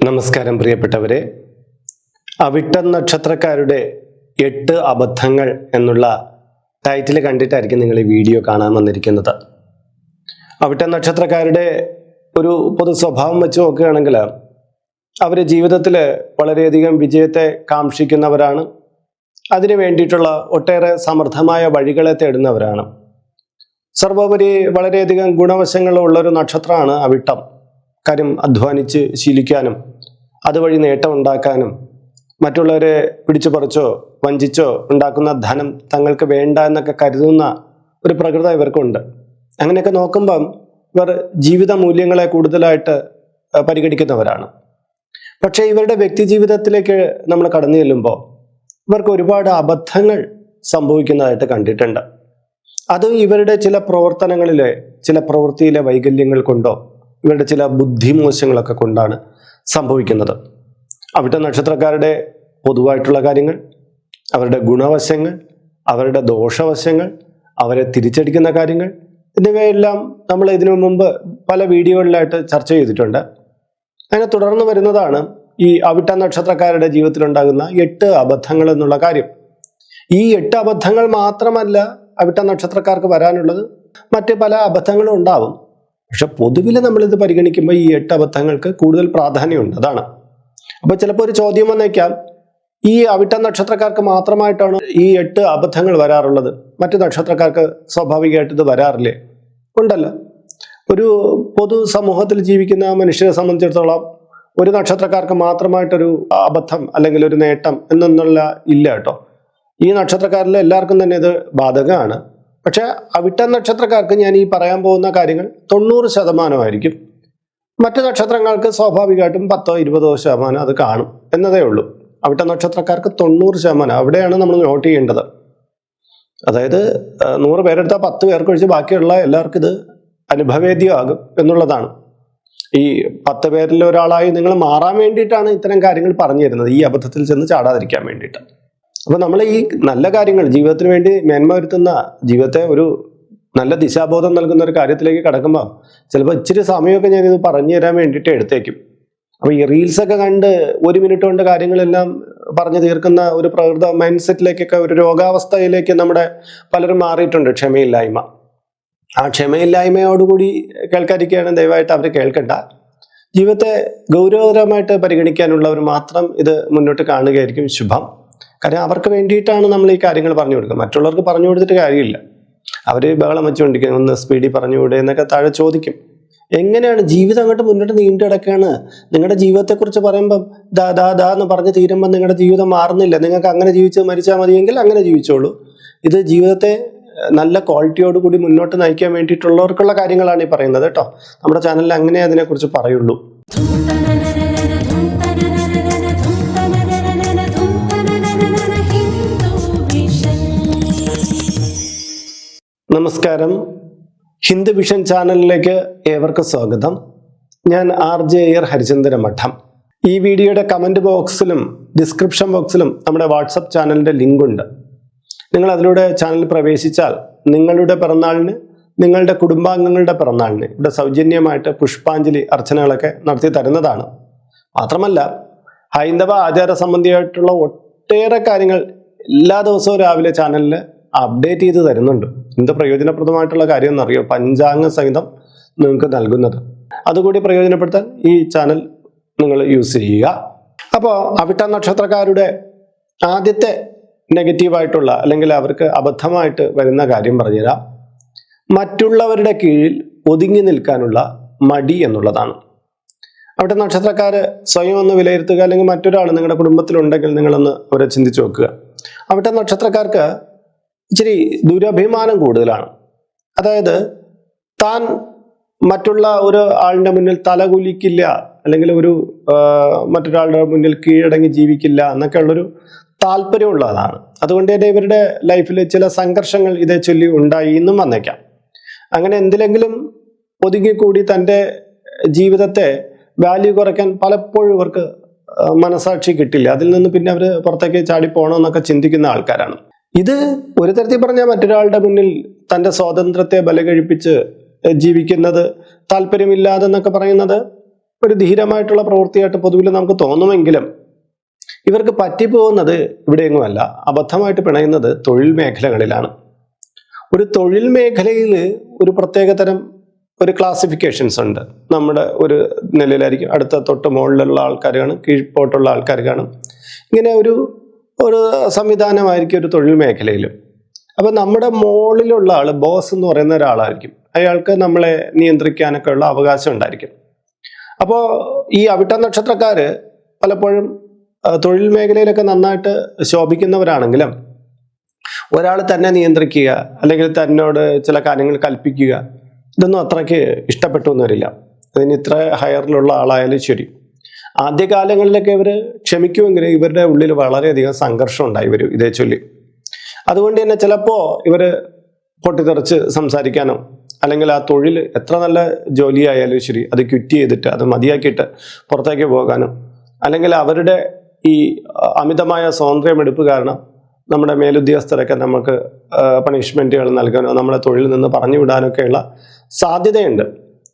നമസ്കാരം പ്രിയപ്പെട്ടവരെ, അവിട്ടം നക്ഷത്രക്കാരുടെ 8 അബദ്ധങ്ങൾ എന്നുള്ള ടൈറ്റിൽ കണ്ടിട്ടായിരിക്കും നിങ്ങൾ ഈ വീഡിയോ കാണാൻ വന്നിരിക്കുന്നത്. അവിട്ടം നക്ഷത്രക്കാരുടെ ഒരു പൊതു സ്വഭാവം വെച്ച് നോക്കുകയാണെങ്കിൽ അവർ ജീവിതത്തിൽ വളരെയധികം വിജയത്തെ കാക്ഷിക്കുന്നവരാണ്. അതിനു വേണ്ടിയിട്ടുള്ള ഒട്ടേറെ സമൃദ്ധമായ വഴികളെ തേടുന്നവരാണ്. സർവോപരി വളരെയധികം ഗുണവശങ്ങളുള്ളൊരു നക്ഷത്രമാണ് അവിട്ടം. കാര്യം അധ്വാനിച്ച് ശീലിക്കാനും അതുവഴി നേട്ടം ഉണ്ടാക്കാനും മറ്റുള്ളവരെ പിടിച്ചു പറിച്ചോ വഞ്ചിച്ചോ ഉണ്ടാക്കുന്ന ധനം തങ്ങൾക്ക് വേണ്ട എന്നൊക്കെ കരുതുന്ന ഒരു പ്രകൃതം ഇവർക്കുണ്ട്. അങ്ങനെയൊക്കെ നോക്കുമ്പം ഇവർ ജീവിത മൂല്യങ്ങളെ കൂടുതലായിട്ട് പരിഗണിക്കുന്നവരാണ്. പക്ഷേ ഇവരുടെ വ്യക്തി ജീവിതത്തിലേക്ക് നമ്മൾ കടന്നു ചെല്ലുമ്പോൾ ഇവർക്ക് ഒരുപാട് അബദ്ധങ്ങൾ സംഭവിക്കുന്നതായിട്ട് കണ്ടിട്ടുണ്ട്. അതും ഇവരുടെ ചില പ്രവർത്തനങ്ങളിലെ ചില പ്രവൃത്തിയിലെ വൈകല്യങ്ങൾ കൊണ്ടോ ഇവരുടെ ചില ബുദ്ധിമോശങ്ങളൊക്കെ കൊണ്ടാണ് സംഭവിക്കുന്നത്. അവിട്ടം നക്ഷത്രക്കാരുടെ പൊതുവായിട്ടുള്ള കാര്യങ്ങൾ, അവരുടെ ഗുണവശങ്ങൾ, അവരുടെ ദോഷവശങ്ങൾ, അവരെ തിരിച്ചടിക്കുന്ന കാര്യങ്ങൾ എന്നിവയെല്ലാം നമ്മൾ ഇതിനു മുമ്പ് പല വീഡിയോകളിലായിട്ട് ചർച്ച ചെയ്തിട്ടുണ്ട്. അതിനെ തുടർന്ന് വരുന്നതാണ് ഈ അവിട്ടം നക്ഷത്രക്കാരുടെ ജീവിതത്തിലുണ്ടാകുന്ന 8 അബദ്ധങ്ങൾ എന്നുള്ള കാര്യം. ഈ 8 അബദ്ധങ്ങൾ മാത്രമല്ല അവിട്ടം നക്ഷത്രക്കാർക്ക് വരാനുള്ളത്, മറ്റ് പല അബദ്ധങ്ങളും ഉണ്ടാവും. പക്ഷെ പൊതുവിൽ നമ്മളിത് പരിഗണിക്കുമ്പോൾ ഈ 8 അബദ്ധങ്ങൾക്ക് കൂടുതൽ പ്രാധാന്യമുണ്ട്. അതാണ്. അപ്പോൾ ചിലപ്പോൾ ഒരു ചോദ്യം വന്നേക്കാം, ഈ അവിട്ടം നക്ഷത്രക്കാർക്ക് മാത്രമായിട്ടാണ് ഈ 8 അബദ്ധങ്ങൾ വരാറുള്ളത്, മറ്റു നക്ഷത്രക്കാർക്ക് സ്വാഭാവികമായിട്ട് ഇത് വരാറില്ലേ? ഉണ്ടല്ലോ. ഒരു പൊതു സമൂഹത്തിൽ ജീവിക്കുന്ന മനുഷ്യരെ സംബന്ധിച്ചിടത്തോളം ഒരു നക്ഷത്രക്കാർക്ക് മാത്രമായിട്ടൊരു അബദ്ധം അല്ലെങ്കിൽ ഒരു നേട്ടം എന്നൊന്നുള്ള ഇല്ല കേട്ടോ. ഈ നക്ഷത്രക്കാരിൽ എല്ലാവർക്കും തന്നെ ഇത് ബാധകമാണ്. പക്ഷെ അവിട്ടം നക്ഷത്രക്കാർക്ക് ഞാൻ ഈ പറയാൻ പോകുന്ന കാര്യങ്ങൾ 90% മറ്റു നക്ഷത്രങ്ങൾക്ക് സ്വാഭാവികമായിട്ടും 10-20% അത് കാണും എന്നതേ ഉള്ളൂ. അവിട്ടം നക്ഷത്രക്കാർക്ക് 90%, അവിടെയാണ് നമ്മൾ നോട്ട് ചെയ്യേണ്ടത്. അതായത് 100 പേരെടുത്താൽ 10 പേർക്ക് ഒഴിച്ച് ബാക്കിയുള്ള എല്ലാവർക്കും ഇത് അനുഭവേദ്യമാകും എന്നുള്ളതാണ്. ഈ 10 പേരിൽ ഒരാളായി നിങ്ങൾ മാറാൻ വേണ്ടിയിട്ടാണ് ഇത്തരം കാര്യങ്ങൾ പറഞ്ഞു തരുന്നത്, ഈ അബദ്ധത്തിൽ ചെന്ന് ചാടാതിരിക്കാൻ വേണ്ടിയിട്ട്. അപ്പോൾ നമ്മൾ ഈ നല്ല കാര്യങ്ങൾ ജീവിതത്തിന് വേണ്ടി മേന്മ വരുത്തുന്ന, ജീവിതത്തെ ഒരു നല്ല ദിശാബോധം നൽകുന്ന ഒരു കാര്യത്തിലേക്ക് കടക്കുമ്പോൾ ചിലപ്പോൾ ഇച്ചിരി സമയമൊക്കെ ഞാനിത് പറഞ്ഞു തരാൻ വേണ്ടിയിട്ട് എടുത്തേക്കും. അപ്പോൾ ഈ റീൽസൊക്കെ കണ്ട് 1 മിനിറ്റ് കൊണ്ട് കാര്യങ്ങളെല്ലാം പറഞ്ഞു തീർക്കുന്ന ഒരു പ്രകൃത മൈൻഡ് സെറ്റിലേക്കൊക്കെ, ഒരു രോഗാവസ്ഥയിലേക്ക് നമ്മുടെ പലരും മാറിയിട്ടുണ്ട്. ക്ഷമയില്ലായ്മ. ആ ക്ഷമയില്ലായ്മയോടുകൂടി കേൾക്കാതിരിക്കുകയാണ് ദയവായിട്ട് അവർ കേൾക്കണ്ട. ജീവിതത്തെ ഗൗരവതരമായിട്ട് പരിഗണിക്കാനുള്ളവർ മാത്രം ഇത് മുന്നോട്ട് കാണുകയായിരിക്കും ശുഭം. കാര്യം അവർക്ക് വേണ്ടിയിട്ടാണ് നമ്മൾ ഈ കാര്യങ്ങൾ പറഞ്ഞു കൊടുക്കുക. മറ്റുള്ളവർക്ക് പറഞ്ഞു കൊടുത്തിട്ട് കാര്യമില്ല. അവർ ബഹളം വെച്ചുകൊണ്ടിരിക്കും, ഒന്ന് സ്പീഡിൽ പറഞ്ഞുകൂടെ എന്നൊക്കെ താഴെ ചോദിക്കും. എങ്ങനെയാണ് ജീവിതം അങ്ങോട്ട് മുന്നോട്ട് നീണ്ടു കിടക്കുകയാണ്. നിങ്ങളുടെ ജീവിതത്തെക്കുറിച്ച് പറയുമ്പം ദാ എന്ന് പറഞ്ഞ് തീരുമ്പം നിങ്ങളുടെ ജീവിതം മാറുന്നില്ല. നിങ്ങൾക്ക് അങ്ങനെ ജീവിച്ച് മരിച്ചാൽ മതിയെങ്കിൽ അങ്ങനെ ജീവിച്ചോളൂ. ഇത് ജീവിതത്തെ നല്ല ക്വാളിറ്റിയോടുകൂടി മുന്നോട്ട് നയിക്കാൻ വേണ്ടിയിട്ടുള്ളവർക്കുള്ള കാര്യങ്ങളാണ് ഈ പറയുന്നത് കേട്ടോ. നമ്മുടെ ചാനലിൽ അങ്ങനെ അതിനെക്കുറിച്ച് പറയുള്ളൂ. നമസ്കാരം, ഹിന്ദു വിഷൻ ചാനലിലേക്ക് ഏവർക്കും സ്വാഗതം. ഞാൻ RJ അയ്യർ ഹരിചന്ദ്ര മഠം. ഈ വീഡിയോയുടെ കമൻറ്റ് ബോക്സിലും ഡിസ്ക്രിപ്ഷൻ ബോക്സിലും നമ്മുടെ വാട്സപ്പ് ചാനലിൻ്റെ ലിങ്ക് ഉണ്ട്. നിങ്ങൾ അതിലൂടെ ചാനൽ പ്രവേശിച്ചാൽ നിങ്ങളുടെ പിറന്നാളിന്, നിങ്ങളുടെ കുടുംബാംഗങ്ങളുടെ പിറന്നാളിന് ഇവിടെ സൗജന്യമായിട്ട് പുഷ്പാഞ്ജലി അർച്ചനകളൊക്കെ നടത്തി തരുന്നതാണ്. മാത്രമല്ല ഹൈന്ദവ ആചാര സംബന്ധിയായിട്ടുള്ള ഒട്ടേറെ കാര്യങ്ങൾ എല്ലാ ദിവസവും രാവിലെ ചാനലിൽ അപ്ഡേറ്റ് ചെയ്ത് തരുന്നുണ്ട്. എന്ത് പ്രയോജനപ്രദമായിട്ടുള്ള കാര്യം എന്നറിയോ? പഞ്ചാംഗ സഹിതം നിങ്ങൾക്ക് നൽകുന്നത്. അതുകൂടി പ്രയോജനപ്പെടുത്താൻ ഈ ചാനൽ നിങ്ങൾ യൂസ് ചെയ്യുക. അപ്പോൾ അവിട്ടം നക്ഷത്രക്കാരുടെ ആദ്യത്തെ നെഗറ്റീവായിട്ടുള്ള അല്ലെങ്കിൽ അവർക്ക് അബദ്ധമായിട്ട് വരുന്ന കാര്യം പറഞ്ഞുതരാം. മറ്റുള്ളവരുടെ കീഴിൽ ഒതുങ്ങി നിൽക്കാനുള്ള മടി എന്നുള്ളതാണ്. അവിട്ടം നക്ഷത്രക്കാർ സ്വയം ഒന്ന് വിലയിരുത്തുക, അല്ലെങ്കിൽ മറ്റൊരാൾ നിങ്ങളുടെ കുടുംബത്തിലുണ്ടെങ്കിൽ നിങ്ങളൊന്ന് അവരെ ചിന്തിച്ചു നോക്കുക. അവിട്ടം നക്ഷത്രക്കാർക്ക് ഇച്ചിരി ദുരഭിമാനം കൂടുതലാണ്. അതായത് താൻ മറ്റുള്ള ഒരു ആളിൻ്റെ മുന്നിൽ തലകുലിക്കില്ല, അല്ലെങ്കിൽ മറ്റൊരാളുടെ മുന്നിൽ കീഴടങ്ങി ജീവിക്കില്ല എന്നൊക്കെ ഉള്ളൊരു താല്പര്യമുള്ളതാണ്. അതുകൊണ്ട് തന്നെ ഇവരുടെ ലൈഫിൽ ചില സംഘർഷങ്ങൾ ഇതേ ചൊല്ലി ഉണ്ടായി എന്നും വന്നേക്കാം. അങ്ങനെ എന്തിലെങ്കിലും ഒതുങ്ങിക്കൂടി തൻ്റെ ജീവിതത്തെ വാല്യൂ കുറയ്ക്കാൻ പലപ്പോഴും ഇവർക്ക് മനസാക്ഷി കിട്ടില്ല. അതിൽ നിന്ന് പിന്നെ അവർ പുറത്തേക്ക് ചാടിപ്പോണമെന്നൊക്കെ ചിന്തിക്കുന്ന ആൾക്കാരാണ്. ഇത് ഒരു തരത്തിൽ പറഞ്ഞാൽ മറ്റൊരാളുടെ മുന്നിൽ തൻ്റെ സ്വാതന്ത്ര്യത്തെ ബലകഴിപ്പിച്ച് ജീവിക്കുന്നത്, താല്പര്യമില്ലാതെ എന്നൊക്കെ പറയുന്നത് ഒരു ധീരമായിട്ടുള്ള പ്രവൃത്തിയായിട്ട് പൊതുവിൽ നമുക്ക് തോന്നുമെങ്കിലും ഇവർക്ക് പറ്റിപ്പോകുന്നത് ഇവിടെയെങ്ങുമല്ല. അബദ്ധമായിട്ട് പിണയുന്നത് തൊഴിൽ മേഖലകളിലാണ്. ഒരു തൊഴിൽ മേഖലയിൽ ഒരു പ്രത്യേകതരം ഒരു ക്ലാസിഫിക്കേഷൻസ് ഉണ്ട്. നമ്മുടെ ഒരു നിലയിലായിരിക്കും, അടുത്ത തൊട്ട് മുകളിലുള്ള ആൾക്കാർ കാണും, കീഴ്പോട്ടുള്ള ആൾക്കാർ കാണും. ഇങ്ങനെ ഒരു സംവിധാനമായിരിക്കും ഒരു തൊഴിൽ മേഖലയിലും. അപ്പം നമ്മുടെ മുകളിലുള്ള ആൾ, ബോസ് എന്ന് പറയുന്ന ഒരാളായിരിക്കും. അയാൾക്ക് നമ്മളെ നിയന്ത്രിക്കാനൊക്കെ ഉള്ള അവകാശം ഉണ്ടായിരിക്കും. അപ്പോൾ ഈ അവിട്ട നക്ഷത്രക്കാർ പലപ്പോഴും തൊഴിൽ മേഖലയിലൊക്കെ നന്നായിട്ട് ശോഭിക്കുന്നവരാണെങ്കിലും ഒരാൾ തന്നെ നിയന്ത്രിക്കുക അല്ലെങ്കിൽ തന്നോട് ചില കാര്യങ്ങൾ കൽപ്പിക്കുക, ഇതൊന്നും അത്രയ്ക്ക് ഇഷ്ടപ്പെട്ടു എന്ന് വരില്ല. അതിന് ഇത്ര ഹയറിലുള്ള ആളായാലും ശരി. ആദ്യകാലങ്ങളിലൊക്കെ ഇവർ ക്ഷമിക്കുമെങ്കിൽ ഇവരുടെ ഉള്ളിൽ വളരെയധികം സംഘർഷം ഉണ്ടായി വരും ഇതേ ചൊല്ലി. അതുകൊണ്ട് തന്നെ ചിലപ്പോൾ ഇവർ പൊട്ടിത്തെറിച്ച് സംസാരിക്കാനോ അല്ലെങ്കിൽ ആ തൊഴിൽ എത്ര നല്ല ജോലിയായാലും ശരി അത് ക്വിറ്റ് ചെയ്തിട്ട് അത് മതിയാക്കിയിട്ട് പുറത്തേക്ക് പോകാനോ അല്ലെങ്കിൽ അവരുടെ ഈ അമിതമായ സ്വാതന്ത്ര്യമെടുപ്പ് കാരണം നമ്മുടെ മേലുദ്യോഗസ്ഥരൊക്കെ നമുക്ക് പണിഷ്മെൻറ്റുകൾ നൽകാനോ നമ്മളെ തൊഴിലിൽ നിന്ന് പറഞ്ഞു വിടാനൊക്കെയുള്ള സാധ്യതയുണ്ട്.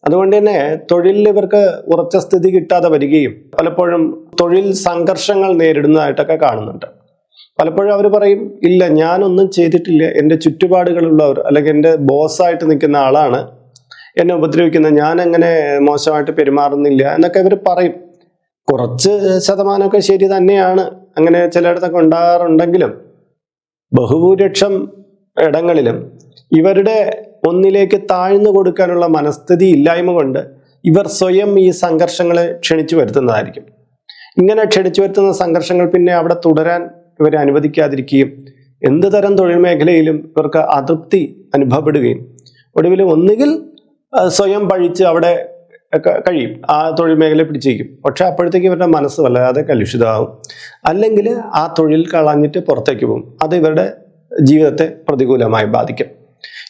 അതുകൊണ്ട് തന്നെ തൊഴിലിൽ ഇവർക്ക് ഉറച്ച സ്ഥിതി കിട്ടാതെ വരികയും പലപ്പോഴും തൊഴിൽ സംഘർഷങ്ങൾ നേരിടുന്നതായിട്ടൊക്കെ കാണുന്നുണ്ട്. പലപ്പോഴും അവർ പറയും, ഇല്ല ഞാനൊന്നും ചെയ്തിട്ടില്ല, എൻ്റെ ചുറ്റുപാടുകളുള്ളവർ അല്ലെങ്കിൽ എൻ്റെ ബോസായിട്ട് നിൽക്കുന്ന ആളാണ് എന്നെ ഉപദ്രവിക്കുന്നത്, ഞാൻ അങ്ങനെ മോശമായിട്ട് പെരുമാറുന്നില്ല എന്നൊക്കെ ഇവർ പറയും. കുറച്ച് ശതമാനമൊക്കെ ശരി തന്നെയാണ്, അങ്ങനെ ചിലയിടത്തൊക്കെ ഉണ്ടാകാറുണ്ടെങ്കിലും ബഹുഭൂരിപക്ഷം ഇടങ്ങളിലും ഇവരുടെ ഒന്നിലേക്ക് താഴ്ന്നു കൊടുക്കാനുള്ള മനസ്ഥിതി ഇല്ലായ്മ കൊണ്ട് ഇവർ സ്വയം ഈ സംഘർഷങ്ങളെ ക്ഷണിച്ചു വരുത്തുന്നതായിരിക്കും. ഇങ്ങനെ ക്ഷണിച്ചു വരുത്തുന്ന സംഘർഷങ്ങൾ പിന്നെ അവിടെ തുടരാൻ ഇവരെ അനുവദിക്കാതിരിക്കുകയും എന്ത് തരം തൊഴിൽ മേഖലയിലും ഇവർക്ക് അതൃപ്തി അനുഭവപ്പെടുകയും ഒടുവിൽ ഒന്നുകിൽ സ്വയം പഴിച്ച് അവിടെ കഴിയും, ആ തൊഴിൽ മേഖല പിടിച്ചേക്കും. പക്ഷെ അപ്പോഴത്തേക്ക് ഇവരുടെ മനസ്സ് വല്ലാതെ കലുഷിതമാകും. അല്ലെങ്കിൽ ആ തൊഴിൽ കളഞ്ഞിട്ട് പുറത്തേക്ക് പോകും. അത് ഇവരുടെ ജീവിതത്തെ പ്രതികൂലമായി ബാധിക്കും.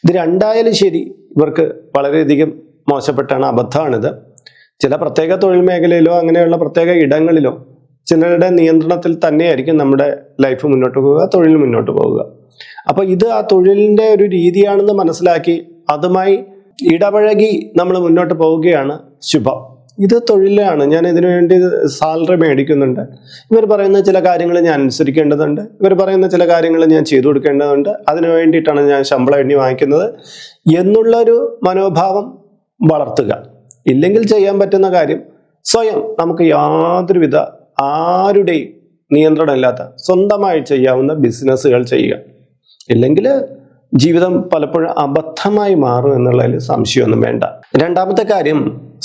ഇത് രണ്ടായാലും ശരി ഇവർക്ക് വളരെയധികം മോശപ്പെട്ടാണ്, അബദ്ധമാണിത്. ചില പ്രത്യേക തൊഴിൽ മേഖലയിലോ അങ്ങനെയുള്ള പ്രത്യേക ഇടങ്ങളിലോ ചിലരുടെ നിയന്ത്രണത്തിൽ തന്നെയായിരിക്കും നമ്മുടെ ലൈഫ് മുന്നോട്ട് പോവുക, തൊഴിൽ മുന്നോട്ട് പോവുക. അപ്പോൾ ഇത് ആ തൊഴിലിൻ്റെ ഒരു രീതിയാണെന്ന് മനസ്സിലാക്കി അതുമായി ഇടപഴകി നമ്മൾ മുന്നോട്ട് പോവുകയാണ് ശുഭം. ഇത് തൊഴിലാണ്, ഞാൻ ഇതിനു വേണ്ടി സാലറി മേടിക്കുന്നുണ്ട്, ഇവർ പറയുന്ന ചില കാര്യങ്ങൾ ഞാൻ അനുസരിക്കേണ്ടതുണ്ട്, ഇവർ പറയുന്ന ചില കാര്യങ്ങൾ ഞാൻ ചെയ്തു കൊടുക്കേണ്ടതുണ്ട്, അതിനു വേണ്ടിയിട്ടാണ് ഞാൻ ശമ്പളം എണ്ണി വാങ്ങിക്കുന്നത് എന്നുള്ളൊരു മനോഭാവം വളർത്തുക. ഇല്ലെങ്കിൽ ചെയ്യാൻ പറ്റുന്ന കാര്യം സ്വയം നമുക്ക് യാതൊരുവിധ ആരുടെയും നിയന്ത്രണമില്ലാത്ത സ്വന്തമായി ചെയ്യാവുന്ന ബിസിനസ്സുകൾ ചെയ്യുക. ഇല്ലെങ്കിൽ ജീവിതം പലപ്പോഴും അബദ്ധമായി മാറും എന്നുള്ളതിൽ സംശയമൊന്നും വേണ്ട. രണ്ടാമത്തെ കാര്യം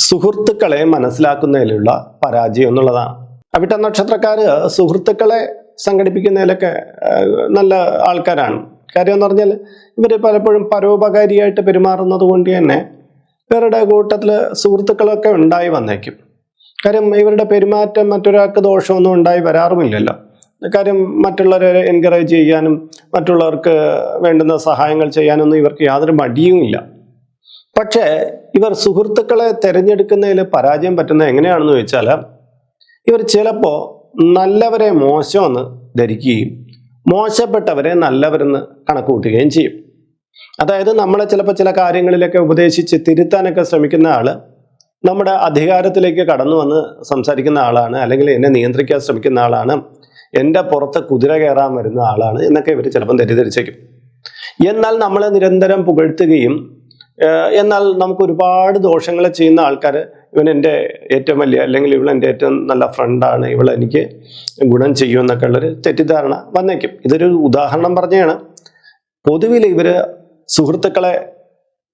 സുഹൃത്തുക്കളെ മനസ്സിലാക്കുന്നതിലുള്ള പരാജയം എന്നുള്ളതാണ്. അവിട്ട നക്ഷത്രക്കാര് സുഹൃത്തുക്കളെ സംഘടിപ്പിക്കുന്നതിലൊക്കെ നല്ല ആൾക്കാരാണ്. കാര്യം എന്ന് പറഞ്ഞാൽ ഇവർ പലപ്പോഴും പരോപകാരിയായിട്ട് പെരുമാറുന്നത് കൊണ്ട് തന്നെ ഇവരുടെ കൂട്ടത്തിൽ സുഹൃത്തുക്കളൊക്കെ ഉണ്ടായി വന്നേക്കും. കാര്യം ഇവരുടെ പെരുമാറ്റം മറ്റൊരാൾക്ക് ദോഷമൊന്നും ഉണ്ടായി വരാറുമില്ലല്ലോ. കാര്യം മറ്റുള്ളവരെ എൻകറേജ് ചെയ്യാനും മറ്റുള്ളവർക്ക് വേണ്ടുന്ന സഹായങ്ങൾ ചെയ്യാനൊന്നും ഇവർക്ക് യാതൊരു മടിയുമില്ല. പക്ഷേ ഇവർ സുഹൃത്തുക്കളെ തിരഞ്ഞെടുക്കുന്നതിൽ പരാജയം പറ്റുന്നത് എങ്ങനെയാണെന്ന് വെച്ചാൽ ഇവർ ചിലപ്പോൾ നല്ലവരെ മോശമെന്ന് ധരിക്കുകയും മോശപ്പെട്ടവരെ നല്ലവരെന്ന് കണക്ക് കൂട്ടുകയും ചെയ്യും. അതായത് നമ്മളെ ചിലപ്പോൾ ചില കാര്യങ്ങളിലൊക്കെ ഉപദേശിച്ച് തിരുത്താനൊക്കെ ശ്രമിക്കുന്ന ആള് നമ്മുടെ അധികാരത്തിലേക്ക് കടന്നു വന്ന് സംസാരിക്കുന്ന ആളാണ്, അല്ലെങ്കിൽ എന്നെ നിയന്ത്രിക്കാൻ ശ്രമിക്കുന്ന ആളാണ്, എൻ്റെ പുറത്ത് കുതിര കയറാൻ വരുന്ന ആളാണ് എന്നൊക്കെ ഇവർ ചിലപ്പം തെറ്റിദ്ധരിച്ചേക്കും. എന്നാൽ നമ്മളെ നിരന്തരം പുകഴ്ത്തുകയും എന്നാൽ നമുക്ക് ഒരുപാട് ദോഷങ്ങൾ ചെയ്യുന്ന ആൾക്കാർ ഇവൻ എൻ്റെ ഏറ്റവും വലിയ അല്ലെങ്കിൽ ഇവൾ എൻ്റെ ഏറ്റവും നല്ല ഫ്രണ്ടാണ്, ഇവൾ എനിക്ക് ഗുണം ചെയ്യുമെന്നൊക്കെ ഉള്ളൊരു തെറ്റിദ്ധാരണ വന്നേക്കും. ഇതൊരു ഉദാഹരണം പറഞ്ഞാണ്. പൊതുവിൽ ഇവർ സുഹൃത്തുക്കളെ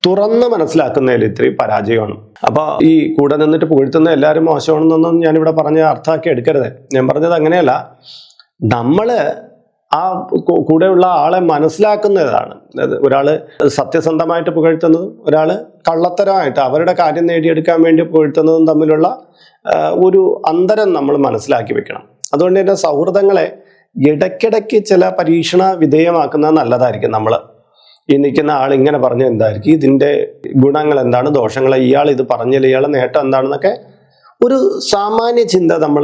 തുറന്ന് മനസ്സിലാക്കുന്നതിൽ ഇത്തിരി പരാജയമാണ്. അപ്പോൾ ഈ കൂടെ നിന്നിട്ട് പുകഴ്ത്തുന്ന എല്ലാവരും മോശമാണെന്നൊന്നും ഞാനിവിടെ പറഞ്ഞ് അർത്ഥമാക്കി എടുക്കരുത്. ഞാൻ പറഞ്ഞത് അങ്ങനെയല്ല. നമ്മൾ ആ കൂടെയുള്ള ആളെ മനസ്സിലാക്കുന്നതാണ്. അതായത് ഒരാൾ സത്യസന്ധമായിട്ട് പുകഴ്ത്തുന്നതും ഒരാൾ കള്ളത്തരമായിട്ട് അവരുടെ കാര്യം നേടിയെടുക്കാൻ വേണ്ടി പുകഴ്ത്തുന്നതും തമ്മിലുള്ള ഒരു അന്തരം നമ്മൾ മനസ്സിലാക്കി വെക്കണം. അതുകൊണ്ട് തന്നെ സൗഹൃദങ്ങളെ ഇടയ്ക്കിടയ്ക്ക് ചില പരീക്ഷണ വിധേയമാക്കുന്നത് നല്ലതായിരിക്കും. നമ്മൾ ഈ നിൽക്കുന്ന ആൾ ഇങ്ങനെ പറഞ്ഞ എന്തായിരിക്കും, ഇതിൻ്റെ ഗുണങ്ങൾ എന്താണ്, ദോഷങ്ങൾ, ഇയാൾ ഇത് പറഞ്ഞാൽ ഇയാളെ നേട്ടം എന്താണെന്നൊക്കെ ഒരു സാമാന്യ ചിന്ത നമ്മൾ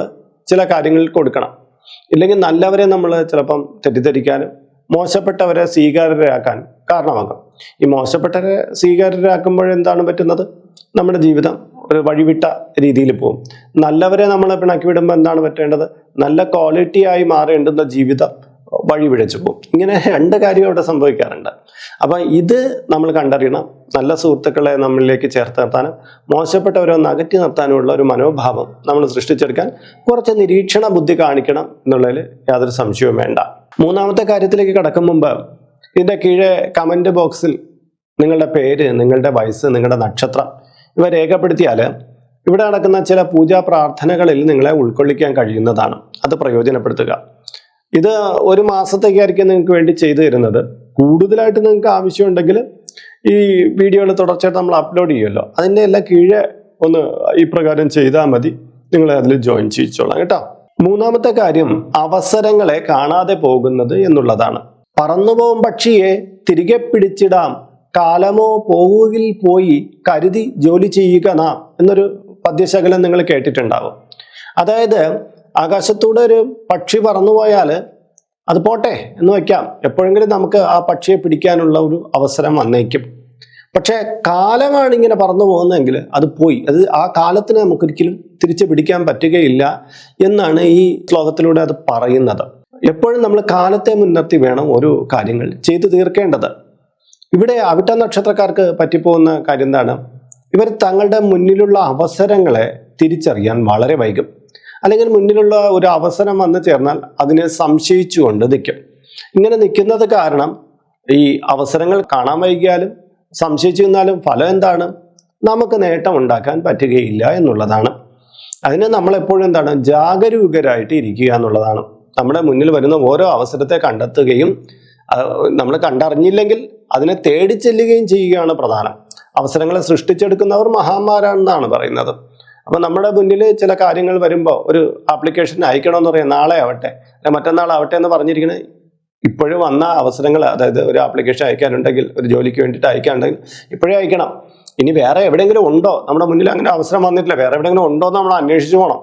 ചില കാര്യങ്ങളിൽ കൊടുക്കണം. ഇല്ലെങ്കിൽ നല്ലവരെ നമ്മൾ ചിലപ്പം തെറ്റിദ്ധരിക്കാനും മോശപ്പെട്ടവരെ സ്വീകാര്യരാക്കാനും കാരണമാകും. ഈ മോശപ്പെട്ടവരെ സ്വീകാര്യരാക്കുമ്പോൾ എന്താണ് പറ്റുന്നത്, നമ്മുടെ ജീവിതം ഒരു വഴിവിട്ട രീതിയിൽ പോകും. നല്ലവരെ നമ്മൾ പിണക്കി വിടുമ്പോൾ എന്താണ് പറ്റേണ്ടത്? നല്ല ക്വാളിറ്റിയായി മാറേണ്ടുന്ന ജീവിതം വഴിപിഴച്ചു പോകും. ഇങ്ങനെ രണ്ട് കാര്യം അവിടെ സംഭവിക്കാറുണ്ട്. അപ്പം ഇത് നമ്മൾ കണ്ടറിയണം. നല്ല സുഹൃത്തുക്കളെ നമ്മളിലേക്ക് ചേർത്ത് നിർത്താനും മോശപ്പെട്ടവരെ ഒന്ന് അകറ്റി നിർത്താനുമുള്ള ഒരു മനോഭാവം നമ്മൾ സൃഷ്ടിച്ചെടുക്കാൻ കുറച്ച് നിരീക്ഷണ ബുദ്ധി കാണിക്കണം എന്നുള്ളതിൽ യാതൊരു സംശയവും വേണ്ട. മൂന്നാമത്തെ കാര്യത്തിലേക്ക് കടക്കും മുമ്പ് ഇതിൻ്റെ കീഴെ കമൻറ്റ് ബോക്സിൽ നിങ്ങളുടെ പേര്, നിങ്ങളുടെ വയസ്സ്, നിങ്ങളുടെ നക്ഷത്രം ഇവ രേഖപ്പെടുത്തിയാൽ ഇവിടെ നടക്കുന്ന ചില പൂജാ പ്രാർത്ഥനകളിൽ നിങ്ങളെ ഉൾക്കൊള്ളിക്കാൻ കഴിയുന്നതാണ്. അത് പ്രയോജനപ്പെടുത്തുക. ഇത് ഒരു മാസത്തേക്കായിരിക്കും നിങ്ങൾക്ക് വേണ്ടി ചെയ്തു തരുന്നത്. കൂടുതലായിട്ട് നിങ്ങൾക്ക് ആവശ്യമുണ്ടെങ്കിൽ ഈ വീഡിയോകൾ തുടർച്ചയായിട്ട് നമ്മൾ അപ്ലോഡ് ചെയ്യുമല്ലോ, അതിൻ്റെ എല്ലാം കീഴെ ഒന്ന് ഈ പ്രകാരം ചെയ്താൽ മതി. നിങ്ങളെ അതിൽ ജോയിൻ ചെയ്യിച്ചോളാം കേട്ടോ. മൂന്നാമത്തെ കാര്യം അവസരങ്ങളെ കാണാതെ പോകുന്നത് എന്നുള്ളതാണ്. പറന്നുപോകും പക്ഷിയെ തിരികെ പിടിച്ചിടാം, കാലമോ പോവുകിൽ പോയി കരുതി ജോലി ചെയ്യുക നാം എന്നൊരു പദ്യശകലം നിങ്ങൾ കേട്ടിട്ടുണ്ടാവും. അതായത് ആകാശത്തൂടെ ഒരു പക്ഷി പറന്നുപോയാൽ അത് പോട്ടെ എന്ന് വയ്ക്കാം, എപ്പോഴെങ്കിലും നമുക്ക് ആ പക്ഷിയെ പിടിക്കാനുള്ള ഒരു അവസരം വന്നേക്കും. പക്ഷേ കാലമാണ് ഇങ്ങനെ പറന്നു പോകുന്നതെങ്കിൽ അത് പോയി, അത് ആ കാലത്തിന് നമുക്കൊരിക്കലും തിരിച്ചു പിടിക്കാൻ പറ്റുകയില്ല എന്നാണ് ഈ ശ്ലോകത്തിലൂടെ അത് പറയുന്നത്. എപ്പോഴും നമ്മൾ കാലത്തെ മുൻനിർത്തി വേണം ഓരോ കാര്യങ്ങൾ ചെയ്തു തീർക്കേണ്ടത്. ഇവിടെ അവിട്ട നക്ഷത്രക്കാർക്ക് പറ്റിപ്പോകുന്ന കാര്യം എന്താണ്? ഇവർ തങ്ങളുടെ മുന്നിലുള്ള അവസരങ്ങളെ തിരിച്ചറിയാൻ വളരെ വൈകും. അല്ലെങ്കിൽ മുന്നിലുള്ള ഒരു അവസരം വന്നു ചേർന്നാൽ അതിനെ സംശയിച്ചുകൊണ്ട് നിൽക്കും. ഇങ്ങനെ നിൽക്കുന്നത് കാരണം ഈ അവസരങ്ങൾ കാണാൻ വൈകിയാലും സംശയിച്ചു നിന്നാലും ഫലം എന്താണ്? നമുക്ക് നേട്ടം ഉണ്ടാക്കാൻ പറ്റുകയില്ല എന്നുള്ളതാണ്. അതിന് നമ്മളെപ്പോഴും എന്താണ്? ജാഗരൂകരായിട്ട് ഇരിക്കുക എന്നുള്ളതാണ്. നമ്മുടെ മുന്നിൽ വരുന്ന ഓരോ അവസരത്തെ കണ്ടെത്തുകയും നമ്മൾ കണ്ടറിഞ്ഞില്ലെങ്കിൽ അതിനെ തേടി ചെല്ലുകയും ചെയ്യുകയാണ് പ്രധാനം. അവസരങ്ങളെ സൃഷ്ടിച്ചെടുക്കുന്നവർ മഹാന്മാരാണെന്നാണ് പറയുന്നത്. അപ്പം നമ്മുടെ മുന്നിൽ ചില കാര്യങ്ങൾ വരുമ്പോൾ ഒരു ആപ്ലിക്കേഷൻ അയക്കണമെന്ന് പറയാം, നാളെ ആവട്ടെ അല്ലെ മറ്റന്നാളാവട്ടെ എന്ന് പറഞ്ഞിരിക്കുന്നത് ഇപ്പോഴും വന്ന അവസരങ്ങൾ, അതായത് ഒരു ആപ്ലിക്കേഷൻ അയക്കാനുണ്ടെങ്കിൽ, ഒരു ജോലിക്ക് വേണ്ടിയിട്ട് അയക്കാനുണ്ടെങ്കിൽ ഇപ്പോഴേ അയക്കണം. ഇനി വേറെ എവിടെയെങ്കിലും ഉണ്ടോ? നമ്മുടെ മുന്നിൽ അങ്ങനെ അവസരം വന്നിട്ടില്ല, വേറെ എവിടെയെങ്കിലും ഉണ്ടോ എന്ന് നമ്മൾ അന്വേഷിച്ചു പോകണം.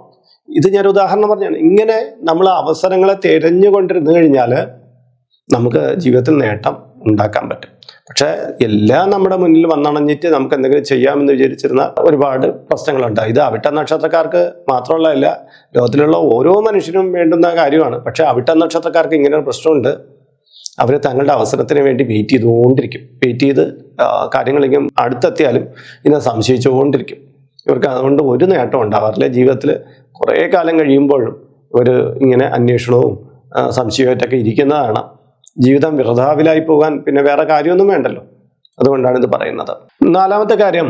ഇത് ഞാനൊരു ഉദാഹരണം പറഞ്ഞാണ്. ഇങ്ങനെ നമ്മൾ അവസരങ്ങളെ തിരഞ്ഞുകൊണ്ടിരുന്നു കഴിഞ്ഞാൽ നമുക്ക് ജീവിതത്തിൽ നേട്ടം ഉണ്ടാക്കാൻ പറ്റും. പക്ഷേ എല്ലാം നമ്മുടെ മുന്നിൽ വന്നണഞ്ഞിട്ട് നമുക്ക് എന്തെങ്കിലും ചെയ്യാമെന്ന് വിചാരിച്ചിരുന്ന ഒരുപാട് പ്രശ്നങ്ങളുണ്ട്. ഇത് അവിട്ട നക്ഷത്രക്കാർക്ക് മാത്രമല്ല, ലോകത്തിലുള്ള ഓരോ മനുഷ്യനും വേണ്ടുന്ന കാര്യമാണ്. പക്ഷെ അവിട്ട നക്ഷത്രക്കാർക്ക് ഇങ്ങനെ ഒരു പ്രശ്നമുണ്ട്. അവർ തങ്ങളുടെ അവസരത്തിന് വേണ്ടി വെയിറ്റ് ചെയ്ത് കാര്യങ്ങളിങ്ങനെ അടുത്തെത്തിയാലും ഇങ്ങനെ സംശയിച്ചുകൊണ്ടിരിക്കും. ഇവർക്ക് അതുകൊണ്ട് ഒരു നേട്ടം ഉണ്ടാവാറില്ല. ജീവിതത്തിൽ കുറേ കാലം കഴിയുമ്പോഴും ഇവർ ഇങ്ങനെ അന്വേഷണവും സംശയമായിട്ടൊക്കെ ഇരിക്കുന്നതാണ്. ജീവിതം വൃഥാവിലായി പോകാൻ പിന്നെ വേറെ കാര്യമൊന്നും വേണ്ടല്ലോ. അതുകൊണ്ടാണ് ഇത് പറയുന്നത്. നാലാമത്തെ കാര്യം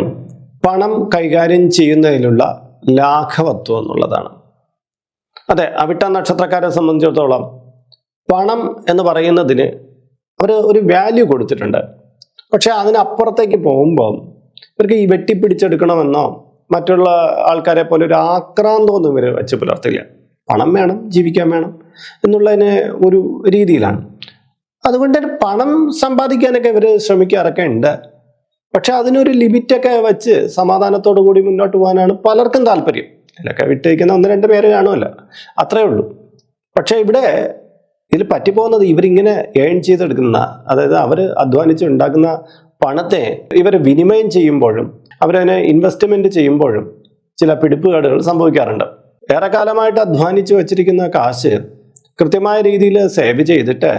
പണം കൈകാര്യം ചെയ്യുന്നതിലുള്ള ലാഘവത്വം എന്നുള്ളതാണ്. അതെ, അവിട്ട നക്ഷത്രക്കാരെ സംബന്ധിച്ചിടത്തോളം പണം എന്ന് പറയുന്നതിന് അവർ ഒരു വാല്യൂ കൊടുത്തിട്ടുണ്ട്. പക്ഷെ അതിനപ്പുറത്തേക്ക് പോകുമ്പോൾ ഇവർക്ക് ഈ വെട്ടിപ്പിടിച്ചെടുക്കണമെന്നോ മറ്റുള്ള ആൾക്കാരെ പോലെ ഒരു ആക്രാന്തമൊന്നും ഇവർ വെച്ച് പുലർത്തില്ല. പണം വേണം, ജീവിക്കാൻ വേണം എന്നുള്ളതിന് ഒരു രീതിയിലാണ്. അതുകൊണ്ട് പണം സമ്പാദിക്കാനൊക്കെ ഇവർ ശ്രമിക്കാറൊക്കെ ഉണ്ട്. പക്ഷെ അതിനൊരു ലിമിറ്റൊക്കെ വെച്ച് സമാധാനത്തോടു കൂടി മുന്നോട്ട് പോകാനാണ് പലർക്കും താല്പര്യം. ഇതിലൊക്കെ വിട്ടേക്കുന്ന 1-2 പേര് കാണുമല്ലോ, അത്രേ ഉള്ളൂ. പക്ഷെ ഇവിടെ ഇതിൽ പറ്റിപ്പോകുന്നത് ഇവരിങ്ങനെ ഏൺ ചെയ്തെടുക്കുന്ന, അതായത് അവർ അധ്വാനിച്ച് ഉണ്ടാക്കുന്ന പണത്തെ ഇവർ വിനിമയം ചെയ്യുമ്പോഴും അവരതിനെ ഇൻവെസ്റ്റ്മെന്റ് ചെയ്യുമ്പോഴും ചില പിടിപ്പുകേടുകൾ സംഭവിക്കാറുണ്ട്. ഏറെക്കാലമായിട്ട് അധ്വാനിച്ച് വെച്ചിരിക്കുന്ന കാശ് കൃത്യമായ രീതിയിൽ സേവ് ചെയ്തിട്ട്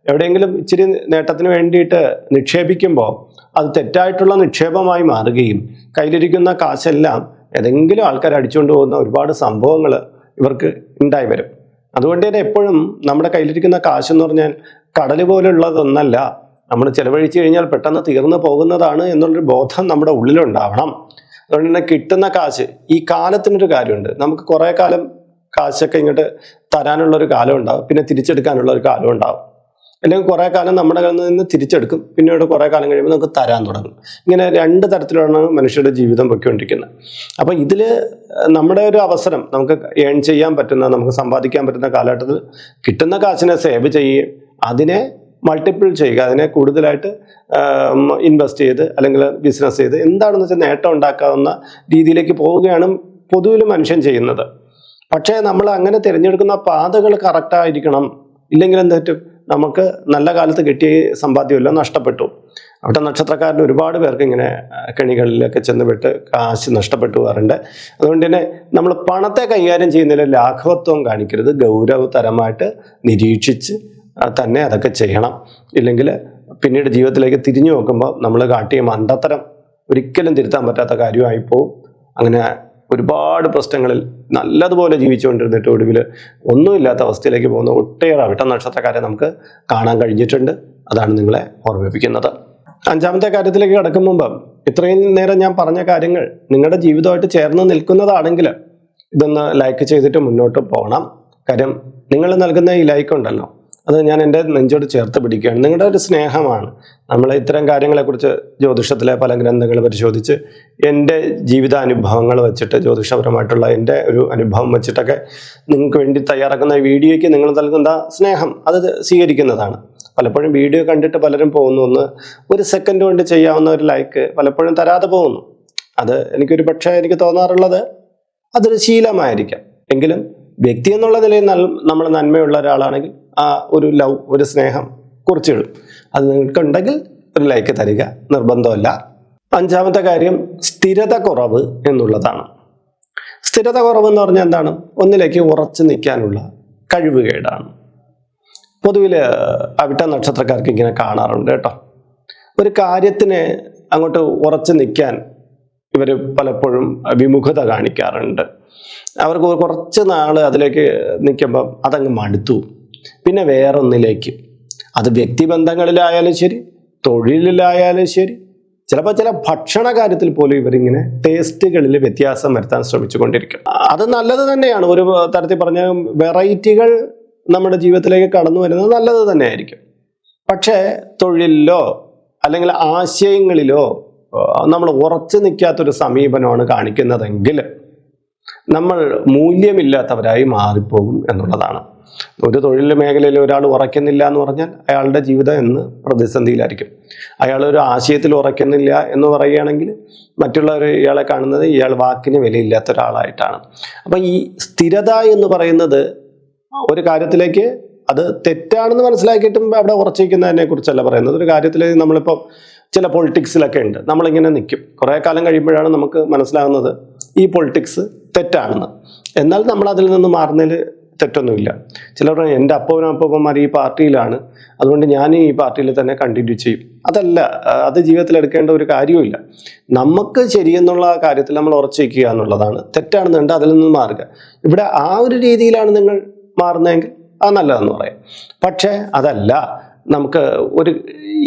എവിടെയെങ്കിലും ഇച്ചിരി നേട്ടത്തിന് വേണ്ടിയിട്ട് നിക്ഷേപിക്കുമ്പോൾ അത് തെറ്റായിട്ടുള്ള നിക്ഷേപമായി മാറുകയും കയ്യിലിരിക്കുന്ന കാശെല്ലാം ഏതെങ്കിലും ആൾക്കാർ അടിച്ചുകൊണ്ട് പോകുന്ന ഒരുപാട് സംഭവങ്ങൾ ഇവർക്ക് ഉണ്ടായി വരും. അതുകൊണ്ട് തന്നെ എപ്പോഴും നമ്മുടെ കയ്യിലിരിക്കുന്ന കാശെന്ന് പറഞ്ഞാൽ കടൽ പോലുള്ളതൊന്നല്ല. നമ്മൾ ചെലവഴിച്ചു കഴിഞ്ഞാൽ പെട്ടെന്ന് തീർന്നു പോകുന്നതാണ് എന്നുള്ളൊരു ബോധം നമ്മുടെ ഉള്ളിലുണ്ടാവണം. അതുകൊണ്ട് തന്നെ കിട്ടുന്ന കാശ്, ഈ കാലത്തിനൊരു കാര്യമുണ്ട്. നമുക്ക് കുറേ കാലം കാശൊക്കെ ഇങ്ങോട്ട് തരാനുള്ളൊരു കാലം ഉണ്ടാവും, പിന്നെ തിരിച്ചെടുക്കാനുള്ള ഒരു കാലം ഉണ്ടാവും. അല്ലെങ്കിൽ കുറേ കാലം നമ്മുടെ കയ്യിൽ നിന്ന് തിരിച്ചെടുക്കും, പിന്നീട് കുറേ കാലം കഴിയുമ്പോൾ നമുക്ക് തരാൻ തുടങ്ങും. ഇങ്ങനെ 2 തരത്തിലാണ് മനുഷ്യരുടെ ജീവിതം പൊയ്ക്കൊണ്ടിരിക്കുന്നത്. അപ്പോൾ ഇതിൽ നമ്മുടെ ഒരു അവസരം നമുക്ക് ഏൺ ചെയ്യാൻ പറ്റുന്ന, നമുക്ക് സമ്പാദിക്കാൻ പറ്റുന്ന കാലഘട്ടത്തിൽ കിട്ടുന്ന കാശിനെ സേവ് ചെയ്യുകയും അതിനെ മൾട്ടിപ്പിൾ ചെയ്യുക, അതിനെ കൂടുതലായിട്ട് ഇൻവെസ്റ്റ് ചെയ്ത് അല്ലെങ്കിൽ ബിസിനസ് ചെയ്ത് എന്താണെന്ന് വെച്ചാൽ നേട്ടം ഉണ്ടാക്കാവുന്ന രീതിയിലേക്ക് പോവുകയാണ് പൊതുവിൽ മനുഷ്യൻ ചെയ്യുന്നത്. പക്ഷേ നമ്മൾ അങ്ങനെ തിരഞ്ഞെടുക്കുന്ന പാതകൾ കറക്റ്റായിരിക്കണം. ഇല്ലെങ്കിൽ എന്ത് പറ്റും? നമുക്ക് നല്ല കാലത്ത് കിട്ടിയ സമ്പാദ്യമെല്ലാം നഷ്ടപ്പെട്ടു. അവിട്ട നക്ഷത്രക്കാരുടെ ഒരുപാട് പേർക്ക് ഇങ്ങനെ കെണികളിലൊക്കെ ചെന്നുപെട്ട് കാശ് നഷ്ടപ്പെട്ടു പോകാറുണ്ട്. അതുകൊണ്ട് തന്നെ നമ്മൾ പണത്തെ കൈകാര്യം ചെയ്യുന്നതിൽ ലാഘവത്വം കാണിക്കരുത്. ഗൗരവതരമായിട്ട് നിരീക്ഷിച്ച് തന്നെ അതൊക്കെ ചെയ്യണം. ഇല്ലെങ്കിൽ പിന്നീട് ജീവിതത്തിലേക്ക് തിരിഞ്ഞു നോക്കുമ്പോൾ നമ്മൾ കാട്ടിയ മണ്ടത്തരം ഒരിക്കലും തിരുത്താൻ പറ്റാത്ത കാര്യമായി പോവും. അങ്ങനെ ഒരുപാട് പ്രശ്നങ്ങളിൽ നല്ലതുപോലെ ജീവിച്ചുകൊണ്ടിരുന്നിട്ട് ഒടുവിൽ ഒന്നുമില്ലാത്ത അവസ്ഥയിലേക്ക് പോകുന്ന ഒട്ടേറെ അവിട്ട നക്ഷത്രക്കാരെ നമുക്ക് കാണാൻ കഴിഞ്ഞിട്ടുണ്ട്. അതാണ് നിങ്ങളെ ഓർമ്മിപ്പിക്കുന്നത്. അഞ്ചാമത്തെ കാര്യത്തിലേക്ക് കടക്കും മുമ്പ് ഇത്രയും നേരം ഞാൻ പറഞ്ഞ കാര്യങ്ങൾ നിങ്ങളുടെ ജീവിതമായിട്ട് ചേർന്ന് നിൽക്കുന്നതാണെങ്കിൽ ഇതൊന്ന് ലൈക്ക് ചെയ്തിട്ട് മുന്നോട്ട് പോകണം. കാര്യം നിങ്ങൾ നൽകുന്ന ഈ ലൈക്ക് ഉണ്ടല്ലോ, അത് ഞാൻ എൻ്റെ നെഞ്ചോട് ചേർത്ത് പിടിക്കുകയാണ്. നിങ്ങളുടെ ഒരു സ്നേഹമാണ്. നമ്മൾ ഇത്തരം കാര്യങ്ങളെക്കുറിച്ച് ജ്യോതിഷത്തിലെ പല ഗ്രന്ഥങ്ങൾ പരിശോധിച്ച് എൻ്റെ ജീവിതാനുഭവങ്ങൾ വെച്ചിട്ട് ജ്യോതിഷപരമായിട്ടുള്ള എൻ്റെ ഒരു അനുഭവം വെച്ചിട്ടൊക്കെ നിങ്ങൾക്ക് വേണ്ടി തയ്യാറാക്കുന്ന വീഡിയോയ്ക്ക് നിങ്ങൾ നൽകുന്ന സ്നേഹം അത് സ്വീകരിക്കുന്നതാണ്. പലപ്പോഴും വീഡിയോ കണ്ടിട്ട് പലരും പോകുന്നു, ഒരു സെക്കൻഡ് കൊണ്ട് ചെയ്യാവുന്ന ഒരു ലൈക്ക് പലപ്പോഴും തരാതെ പോകുന്നു. അത് എനിക്ക് തോന്നാറുള്ളത് അതൊരു ശീലമായിരിക്കാം. എങ്കിലും വ്യക്തി എന്നുള്ള നിലയിൽ നമ്മൾ നന്മയുള്ള ഒരാളാണെങ്കിൽ ആ ഒരു ലവ്, ഒരു സ്നേഹം കുറിച്ചിടും. അത് നിങ്ങൾക്കുണ്ടെങ്കിൽ ഒരു ലൈക്ക് തരിക, നിർബന്ധമല്ല. അഞ്ചാമത്തെ കാര്യം സ്ഥിരത കുറവ് എന്നുള്ളതാണ്. സ്ഥിരത കുറവ് എന്ന് പറഞ്ഞാൽ എന്താണ്? ഒന്നിലേക്ക് ഉറച്ചു നിൽക്കാനുള്ള കഴിവുകേടാണ്. പൊതുവിൽ അവിട്ട നക്ഷത്രക്കാർക്ക് ഇങ്ങനെ കാണാറുണ്ട് കേട്ടോ. ഒരു കാര്യത്തിന് അങ്ങോട്ട് ഉറച്ചു നിൽക്കാൻ ഇവർ പലപ്പോഴും വിമുഖത കാണിക്കാറുണ്ട്. അവർക്ക് കുറച്ച് നാൾ അതിലേക്ക് നിൽക്കുമ്പം അതങ്ങ് മടുത്തു. പിന്നെ വേറൊന്നിലേക്ക്, അത് വ്യക്തിബന്ധങ്ങളിലായാലും ശരി, തൊഴിലിലായാലും ശരി, ചിലപ്പോൾ ചില ഭക്ഷണ കാര്യത്തിൽ പോലും ഇവരിങ്ങനെ ടേസ്റ്റുകളിൽ വ്യത്യാസം വരുത്താൻ ശ്രമിച്ചുകൊണ്ടിരിക്കും. അത് നല്ലത് തന്നെയാണ്. ഒരു തരത്തിൽ പറഞ്ഞ വെറൈറ്റികൾ നമ്മുടെ ജീവിതത്തിലേക്ക് കടന്നു വരുന്നത് നല്ലത് തന്നെയായിരിക്കും. പക്ഷേ തൊഴിലിലോ അല്ലെങ്കിൽ ആശയങ്ങളിലോ നമ്മൾ ഉറച്ചു നിൽക്കാത്തൊരു സമീപനമാണ് കാണിക്കുന്നതെങ്കിൽ നമ്മൾ മൂല്യമില്ലാത്തവരായി മാറിപ്പോകും എന്നുള്ളതാണ്. ഒരു തൊഴിൽ മേഖലയിൽ ഒരാൾ ഉറയ്ക്കുന്നില്ല എന്ന് പറഞ്ഞാൽ അയാളുടെ ജീവിതം എന്ന് പ്രതിസന്ധിയിലായിരിക്കും. അയാൾ ഒരു ആശയത്തിൽ ഉറയ്ക്കുന്നില്ല എന്ന് പറയുകയാണെങ്കിൽ മറ്റുള്ളവർ ഇയാളെ കാണുന്നത് ഇയാൾ വാക്കിന് വിലയില്ലാത്ത ഒരാളായിട്ടാണ്. അപ്പം ഈ സ്ഥിരത എന്ന് പറയുന്നത് ഒരു കാര്യത്തിലേക്ക് അത് തെറ്റാണെന്ന് മനസ്സിലാക്കിയിട്ടും അവിടെ ഉറച്ചിരിക്കുന്നതിനെ കുറിച്ചല്ല പറയുന്നത്. ഒരു കാര്യത്തിൽ നമ്മളിപ്പോൾ ചില പൊളിറ്റിക്സിലൊക്കെ ഉണ്ട്, നമ്മളിങ്ങനെ നിൽക്കും. കുറേ കാലം കഴിയുമ്പോഴാണ് നമുക്ക് മനസ്സിലാകുന്നത് ഈ പൊളിറ്റിക്സ് തെറ്റാണെന്ന്. എന്നാൽ നമ്മൾ അതിൽ നിന്ന് മാറുന്നതിൽ തെറ്റൊന്നുമില്ല. ചിലർ എൻ്റെ അപ്പൂപ്പന്മാർ ഈ പാർട്ടിയിലാണ്, അതുകൊണ്ട് ഞാൻ ഈ പാർട്ടിയിൽ തന്നെ കണ്ടിന്യൂ ചെയ്യും. അതല്ല, അത് ജീവിതത്തിൽ എടുക്കേണ്ട ഒരു കാര്യവുമില്ല. നമുക്ക് ശരിയെന്നുള്ള കാര്യത്തിൽ നമ്മൾ ഉറച്ചിരിക്കുക എന്നുള്ളതാണ്. തെറ്റാണെന്നുണ്ട് അതിൽ നിന്ന് മാറുക. ഇവിടെ ആ ഒരു രീതിയിലാണ് നിങ്ങൾ മാറുന്നതെങ്കിൽ അത് നല്ലതെന്ന് പറയാം. പക്ഷേ അതല്ല, നമുക്ക് ഒരു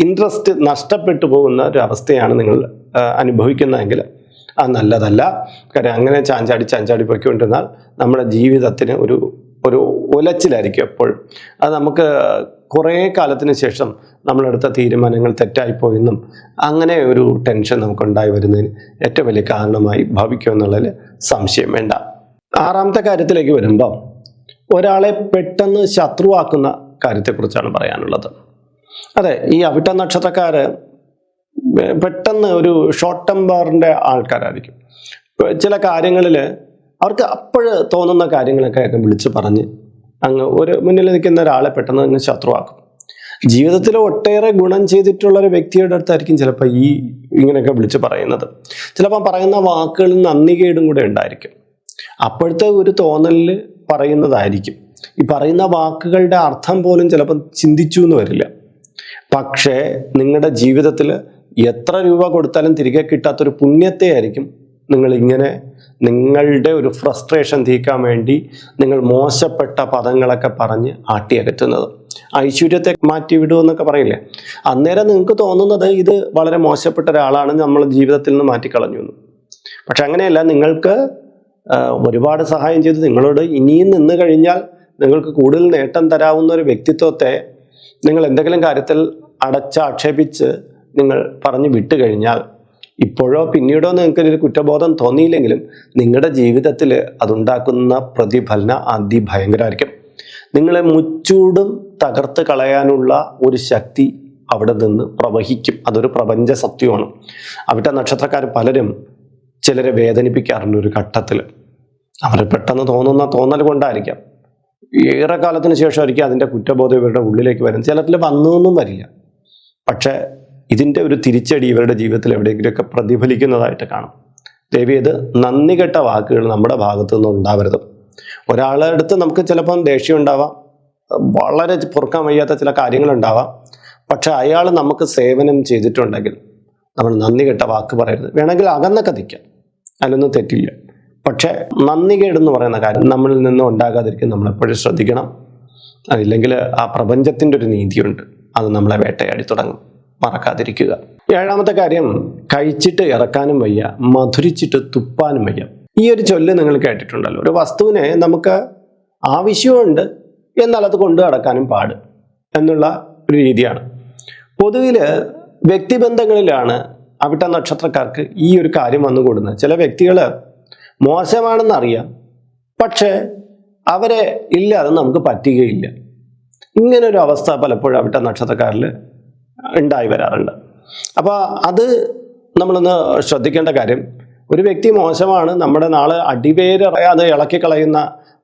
ഇൻട്രസ്റ്റ് നഷ്ടപ്പെട്ടു പോകുന്ന ഒരു അവസ്ഥയാണ് നിങ്ങൾ അനുഭവിക്കുന്നതെങ്കിൽ അത് നല്ലതല്ല. കാര്യം അങ്ങനെ ചാഞ്ചാടി പോയിക്കൊണ്ടിരുന്നാൽ നമ്മുടെ ജീവിതത്തിന് ഒരു ഉലച്ചിലായിരിക്കും എപ്പോഴും. അത് നമുക്ക് കുറേ കാലത്തിന് ശേഷം നമ്മളെടുത്ത തീരുമാനങ്ങൾ തെറ്റായിപ്പോയെന്നും അങ്ങനെ ഒരു ടെൻഷൻ നമുക്കുണ്ടായി വരുന്നതിന് ഏറ്റവും വലിയ കാരണമായി ഭവിക്കുമെന്നുള്ളതിൽ സംശയം വേണ്ട. ആറാമത്തെ കാര്യത്തിലേക്ക് വരുമ്പം ഒരാളെ പെട്ടെന്ന് ശത്രുവാക്കുന്ന കാര്യത്തെക്കുറിച്ചാണ് പറയാനുള്ളത്. അതെ, ഈ അവിട്ട നക്ഷത്രക്കാർ പെട്ടെന്ന് ഒരു ഷോർട്ട് ടെമ്പറിൻ്റെ ആൾക്കാരായിരിക്കും. ചില കാര്യങ്ങളിൽ അവർക്ക് അപ്പോൾ തോന്നുന്ന കാര്യങ്ങളൊക്കെ വിളിച്ച് പറഞ്ഞ് അങ്ങ് ഒരു മുന്നിൽ നിൽക്കുന്ന ഒരാളെ പെട്ടെന്ന് അങ്ങ് ശത്രുവാക്കും. ജീവിതത്തിൽ ഒട്ടേറെ ഗുണം ചെയ്തിട്ടുള്ളൊരു വ്യക്തിയുടെ അടുത്തായിരിക്കും ചിലപ്പോൾ ഇങ്ങനെയൊക്കെ വിളിച്ച് പറയുന്നത്. ചിലപ്പോൾ പറയുന്ന വാക്കുകളിൽ നന്ദികേടും കൂടെ ഉണ്ടായിരിക്കും. അപ്പോഴത്തെ ഒരു തോന്നലിൽ പറയുന്നതായിരിക്കും. ഈ പറയുന്ന വാക്കുകളുടെ അർത്ഥം പോലും ചിലപ്പോൾ ചിന്തിച്ചു എന്ന് വരില്ല. പക്ഷേ നിങ്ങളുടെ ജീവിതത്തിൽ എത്ര രൂപ കൊടുത്താലും തിരികെ കിട്ടാത്തൊരു പുണ്യത്തെ ആയിരിക്കും നിങ്ങളിങ്ങനെ നിങ്ങളുടെ ഒരു ഫ്രസ്ട്രേഷൻ തീർക്കാൻ വേണ്ടി നിങ്ങൾ മോശപ്പെട്ട പദങ്ങളൊക്കെ പറഞ്ഞ് ആട്ടിയകറ്റുന്നത്. ഐശ്വര്യത്തെ മാറ്റി വിടുമെന്നൊക്കെ പറയില്ലേ, അന്നേരം നിങ്ങൾക്ക് തോന്നുന്നത് ഇത് വളരെ മോശപ്പെട്ട ഒരാളാണ് നമ്മൾ ജീവിതത്തിൽ നിന്ന് മാറ്റിക്കളഞ്ഞു എന്ന്. പക്ഷെ അങ്ങനെയല്ല, നിങ്ങൾക്ക് ഒരുപാട് സഹായം ചെയ്ത് നിങ്ങളോട് ഇനിയും നിന്ന് കഴിഞ്ഞാൽ നിങ്ങൾക്ക് കൂടുതൽ നേട്ടം തരാവുന്ന ഒരു വ്യക്തിത്വത്തെ നിങ്ങൾ എന്തെങ്കിലും കാര്യത്തിൽ അടച്ചാക്ഷേപിച്ച് നിങ്ങൾ പറഞ്ഞു വിട്ടു കഴിഞ്ഞാൽ ഇപ്പോഴോ പിന്നീടോ നിങ്ങൾക്കൊരു കുറ്റബോധം തോന്നിയില്ലെങ്കിലും നിങ്ങളുടെ ജീവിതത്തിൽ അതുണ്ടാക്കുന്ന പ്രതിഫലനം അതിഭയങ്കരമായിരിക്കും. നിങ്ങളെ മുച്ചൂടും തകർത്ത് കളയാനുള്ള ഒരു ശക്തി അവിടെ നിന്ന് പ്രവഹിക്കും. അതൊരു പ്രപഞ്ച സത്യമാണ്. അവിട്ട നക്ഷത്രക്കാർ പലരും ചിലരെ വേദനിപ്പിക്കാറുണ്ട് ഒരു ഘട്ടത്തിൽ. അവർ പെട്ടെന്ന് തോന്നുന്ന തോന്നൽ കൊണ്ടായിരിക്കാം. ഏറെ കാലത്തിന് ശേഷമായിരിക്കും അതിൻ്റെ കുറ്റബോധം ഇവരുടെ ഉള്ളിലേക്ക് വരുന്നത്. ചിലത്തിൽ വന്നൊന്നും വരില്ല, പക്ഷേ ഇതിൻ്റെ ഒരു തിരിച്ചടി ഇവരുടെ ജീവിതത്തിൽ എവിടെയെങ്കിലുമൊക്കെ പ്രതിഫലിക്കുന്നതായിട്ട് കാണും. ദയവ് ഇത് നന്ദി കെട്ട വാക്കുകൾ നമ്മുടെ ഭാഗത്തു നിന്നും ഉണ്ടാവരുത്. ഒരാളുടെ അടുത്ത് നമുക്ക് ചിലപ്പം ദേഷ്യം ഉണ്ടാവാം, വളരെ പൊറുക്കാൻ വയ്യാത്ത ചില കാര്യങ്ങളുണ്ടാവാം. പക്ഷെ അയാൾ നമുക്ക് സേവനം ചെയ്തിട്ടുണ്ടെങ്കിൽ നമ്മൾ നന്ദി കെട്ട വാക്ക് പറയരുത്. വേണമെങ്കിൽ അകന്നൊക്കെ നിൽക്കാം, അതിലൊന്നും തെറ്റില്ല. പക്ഷെ നന്ദി കേടെന്ന് പറയുന്ന കാര്യം നമ്മളിൽ നിന്നും ഉണ്ടാകാതിരിക്കും നമ്മളെപ്പോഴും ശ്രദ്ധിക്കണം. അതില്ലെങ്കിൽ ആ പ്രപഞ്ചത്തിൻ്റെ ഒരു നീതിയുണ്ട്, അത് നമ്മളെ വേട്ടയാടി തുടങ്ങും, മറക്കാതിരിക്കുക. ഏഴാമത്തെ കാര്യം, കഴിച്ചിട്ട് ഇറക്കാനും വയ്യ, മധുരിച്ചിട്ട് തുപ്പാനും വയ്യ. ഈ ഒരു ചൊല്ല് നിങ്ങൾ കേട്ടിട്ടുണ്ടല്ലോ. ഒരു വസ്തുവിനെ നമുക്ക് ആവശ്യമുണ്ട്, എന്നാൽ അത് കൊണ്ടു നടക്കാനും പാട് എന്നുള്ള ഒരു രീതിയാണ്. പൊതുവിൽ വ്യക്തിബന്ധങ്ങളിലാണ് അവിട്ട നക്ഷത്രക്കാർക്ക് ഈ ഒരു കാര്യം വന്നുകൂടുന്നത്. ചില വ്യക്തികൾ മോശമാണെന്നറിയാം, പക്ഷേ അവരെ ഇല്ലാതെ നമുക്ക് പറ്റുകയില്ല. ഇങ്ങനൊരു അവസ്ഥ പലപ്പോഴും അവിട്ട നക്ഷത്രക്കാരിൽ ഉണ്ടായി വരാറുണ്ട്. അപ്പോൾ അത് നമ്മളൊന്ന് ശ്രദ്ധിക്കേണ്ട കാര്യം, ഒരു വ്യക്തി മോശമാണ്, നമ്മുടെ നാളെ അടിവേര് അത് ഇളക്കി കളയുന്ന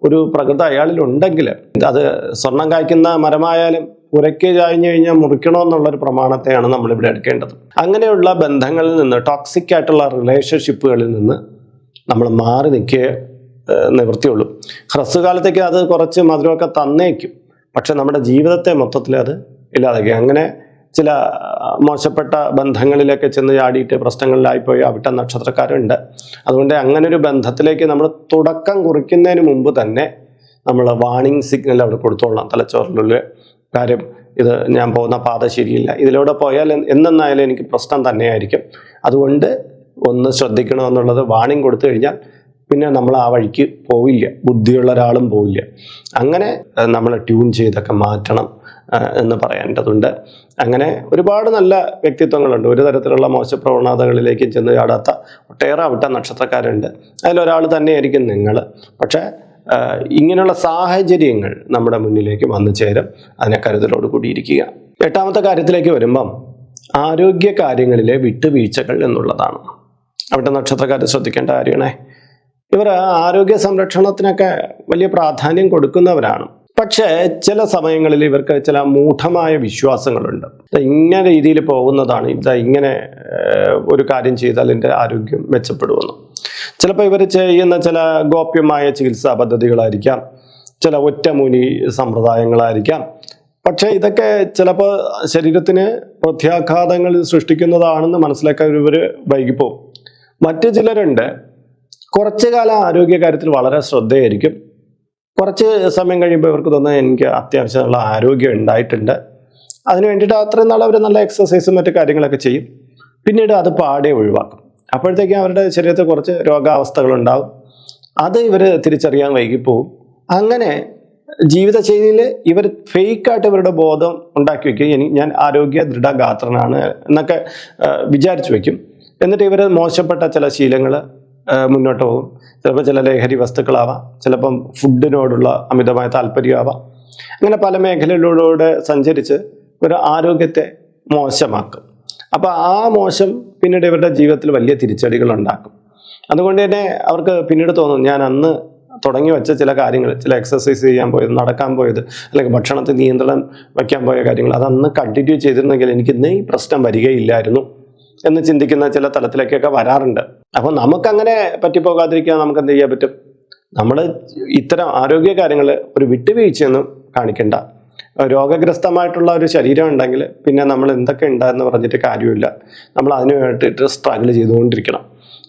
ഒരു പ്രകൃതി അയാളിലുണ്ടെങ്കിൽ, അത് സ്വർണം കായ്ക്കുന്ന മരമായാലും ഉരയ്ക്ക് ചായഞ്ഞു കഴിഞ്ഞാൽ മുറിക്കണമെന്നുള്ളൊരു പ്രമാണത്തെയാണ് നമ്മളിവിടെ എടുക്കേണ്ടത്. അങ്ങനെയുള്ള ബന്ധങ്ങളിൽ നിന്ന്, ടോക്സിക് ആയിട്ടുള്ള റിലേഷൻഷിപ്പുകളിൽ നിന്ന് നമ്മൾ മാറി നിൽക്കുക നിവൃത്തിയുള്ളൂ. ഹ്രസ്വകാലത്തേക്ക് അത് കുറച്ച് മധുരമൊക്കെ തന്നേക്കും, പക്ഷെ നമ്മുടെ ജീവിതത്തെ മൊത്തത്തിൽ അത് ഇല്ലാതാക്കി. അങ്ങനെ ചില മോശപ്പെട്ട ബന്ധങ്ങളിലൊക്കെ ചെന്ന് ചാടിയിട്ട് പ്രശ്നങ്ങളിലായിപ്പോയി അവിട്ട നക്ഷത്രക്കാരുണ്ട്. അതുകൊണ്ട് അങ്ങനെ ഒരു ബന്ധത്തിലേക്ക് നമ്മൾ തുടക്കം കുറിക്കുന്നതിന് മുമ്പ് തന്നെ നമ്മൾ വാണിംഗ് സിഗ്നൽ അവിടെ കൊടുത്തോളാം തലച്ചോറിലുള്ള കാര്യം. ഇത് ഞാൻ പോകുന്ന പാത ശരിയില്ല, ഇതിലൂടെ പോയാൽ എന്നെന്നായാലും എനിക്ക് പ്രശ്നം തന്നെയായിരിക്കും. അതുകൊണ്ട് ഒന്ന് ശ്രദ്ധിക്കണമെന്നുള്ളത് വാണിംഗ് കൊടുത്തു കഴിഞ്ഞാൽ പിന്നെ നമ്മൾ ആ വഴിക്ക് പോവില്ല, ബുദ്ധിയുള്ള ഒരാളും പോവില്ല. അങ്ങനെ നമ്മൾ ട്യൂൺ ചെയ്തൊക്കെ മാറ്റണം എന്ന് പറയേണ്ടതുണ്ട്. അങ്ങനെ ഒരുപാട് നല്ല വ്യക്തിത്വങ്ങളുണ്ട്, ഒരു തരത്തിലുള്ള മോശപ്രവണതകളിലേക്ക് ചെന്ന് ചാടാത്ത ഒട്ടേറെ അവിട്ട നക്ഷത്രക്കാരുണ്ട്. അതിലൊരാൾ തന്നെയായിരിക്കും നിങ്ങൾ. പക്ഷേ ഇങ്ങനെയുള്ള സാഹചര്യങ്ങൾ നമ്മുടെ മുന്നിലേക്ക് വന്നു ചേരും, അതിനെ കരുതലോട് കൂടിയിരിക്കുക. എട്ടാമത്തെ കാര്യത്തിലേക്ക് വരുമ്പം ആരോഗ്യ കാര്യങ്ങളിലെ വിട്ടുവീഴ്ചകൾ എന്നുള്ളതാണ്. അവിട്ട നക്ഷത്രക്കാർ ശ്രദ്ധിക്കേണ്ട കാര്യമാണേ. ഇവർ ആരോഗ്യ സംരക്ഷണത്തിനൊക്കെ വലിയ പ്രാധാന്യം കൊടുക്കുന്നവരാണ്. പക്ഷേ ചില സമയങ്ങളിൽ ഇവർക്ക് ചില മൂഢമായ വിശ്വാസങ്ങളുണ്ട്. ഇങ്ങനെ രീതിയിൽ പോകുന്നതാണ്, ഇങ്ങനെ ഒരു കാര്യം ചെയ്താൽ എൻ്റെ ആരോഗ്യം മെച്ചപ്പെടുമെന്ന്. ചിലപ്പോൾ ഇവർ ചെയ്യുന്ന ചില ഗോപ്യമായ ചികിത്സാ പദ്ധതികളായിരിക്കാം, ചില ഒറ്റമൂലി സമ്പ്രദായങ്ങളായിരിക്കാം. പക്ഷേ ഇതൊക്കെ ചിലപ്പോൾ ശരീരത്തിന് പ്രത്യാഘാതങ്ങൾ സൃഷ്ടിക്കുന്നതാണെന്ന് മനസ്സിലാക്കാൻ ഇവർ വൈകിപ്പോവും. മറ്റു ചിലരുണ്ട്, കുറച്ചു കാലം ആരോഗ്യ കാര്യത്തിൽ വളരെ ശ്രദ്ധയായിരിക്കും. കുറച്ച് സമയം കഴിയുമ്പോൾ ഇവർക്ക് തോന്നുന്നത് എനിക്ക് അത്യാവശ്യമുള്ള ആരോഗ്യം ഉണ്ടായിട്ടുണ്ട്, അതിന് വേണ്ടിയിട്ട് അത്രയും നാൾ അവർ നല്ല എക്സസൈസും മറ്റു കാര്യങ്ങളൊക്കെ ചെയ്യും. പിന്നീട് അത് പാടെ ഒഴിവാക്കും. അപ്പോഴത്തേക്കും അവരുടെ ശരീരത്തിൽ കുറച്ച് രോഗാവസ്ഥകളുണ്ടാവും. അത് ഇവർ തിരിച്ചറിയാൻ വൈകിപ്പോവും. അങ്ങനെ ജീവിതശൈലിയിൽ ഇവർ ഫേക്കായിട്ട് ഇവരുടെ ബോധം ഉണ്ടാക്കി വയ്ക്കും. ഞാൻ ആരോഗ്യ ദൃഢഗാത്രനാണ് എന്നൊക്കെ വിചാരിച്ചു വയ്ക്കും. എന്നിട്ട് ഇവർ മോശപ്പെട്ട ചില ശീലങ്ങൾ മുന്നോട്ട് പോകും. ചിലപ്പോൾ ചില ലഹരി വസ്തുക്കളാവാം, ചിലപ്പം ഫുഡിനോടുള്ള അമിതമായ താല്പര്യമാവാം. അങ്ങനെ പല മേഖലകളിലൂടെ സഞ്ചരിച്ച് ഒരു ആരോഗ്യത്തെ മോശമാക്കും. അപ്പോൾ ആ മോശം പിന്നീട് ഇവരുടെ ജീവിതത്തിൽ വലിയ തിരിച്ചടികൾ ഉണ്ടാക്കും. അതുകൊണ്ട് തന്നെ അവർക്ക് പിന്നീട് തോന്നും, ഞാൻ അന്ന് തുടങ്ങി വെച്ച ചില കാര്യങ്ങൾ, ചില എക്സസൈസ് ചെയ്യാൻ പോയത്, നടക്കാൻ പോയത്, അല്ലെങ്കിൽ ഭക്ഷണത്തിൽ നിയന്ത്രണം വയ്ക്കാൻ പോയ കാര്യങ്ങൾ, അതന്ന് കണ്ടിന്യൂ ചെയ്തിരുന്നെങ്കിൽ എനിക്ക് ഇന്ന് ഈ പ്രശ്നം വരികയില്ലായിരുന്നു എന്ന് ചിന്തിക്കുന്ന ചില തലത്തിലേക്കൊക്കെ വരാറുണ്ട്. അപ്പോൾ നമുക്കങ്ങനെ പറ്റിപ്പോകാതിരിക്കാൻ നമുക്ക് എന്ത് ചെയ്യാൻ പറ്റും? നമ്മൾ ഇത്തരം ആരോഗ്യ കാര്യങ്ങൾ ഒരു വിട്ടുവീഴ്ചയൊന്നും കാണിക്കണ്ട. രോഗഗ്രസ്തമായിട്ടുള്ള ഒരു ശരീരം ഉണ്ടെങ്കിൽ പിന്നെ നമ്മൾ എന്തൊക്കെ ഉണ്ടായെന്ന് പറഞ്ഞിട്ട് കാര്യമില്ല, നമ്മൾ അതിനു വേണ്ടിയിട്ട് സ്ട്രഗിൾ ചെയ്തുകൊണ്ടിരിക്കണം.